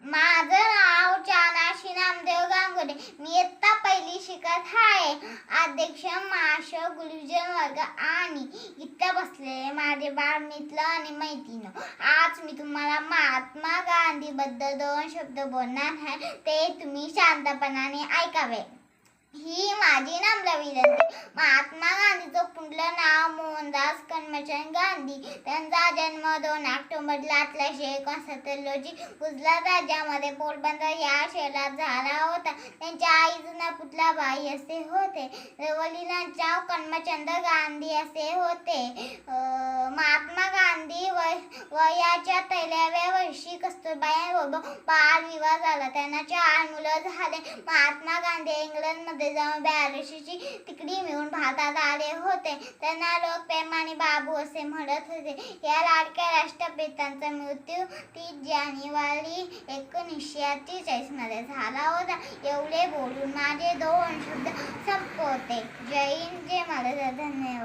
माझं नाव चानाशी नामदेव गांगुर्डे. मी इयत्ता पहिली शिकत आहे. अध्यक्ष महाशय, गुरुजन वर्ग आणि इथं बसलेले माझे बालमित्र आणि मैत्रिणी, आज मी तुम्हाला महात्मा गांधी बद्दल 2 शब्द बोलणार आहे. ते तुम्ही शांतपणाने ऐकावे. ही माझी नम्र विनंती. महात्मा गांधीचं पूर्ण नाव मोहनदास करमचंद गांधी. त्यांचा जन्म 2 ऑक्टोबर 1869 रोजी गुजरात राज्यामध्ये पोरबंदर या शहरात झाला होता. त्यांच्या आईचं नाव पुतलाबाई असे होते. वडिलांचे नाव करमचंद गांधी असे होते. महात्मा गांधी वयाच्या 13व्या वर्षी कस्तुरबाईंबरोबर बालविवाह झाला. त्यांना 4 मुलं झाले. महात्मा गांधी इंग्लंडमध्ये जाऊन 82ची तिकडी मिळून भारतात आले होते. त्यांना लोक प्रेमाने बाबू असे म्हणत होते. या लाडक्या राष्ट्रपित्यांचा मृत्यू 30 जानेवारी 1943 मध्ये झाला होता. एवढे बोलून माझे 2 शब्द संपवते. जय हिंद, जय महाराष्ट्र. धन्यवाद.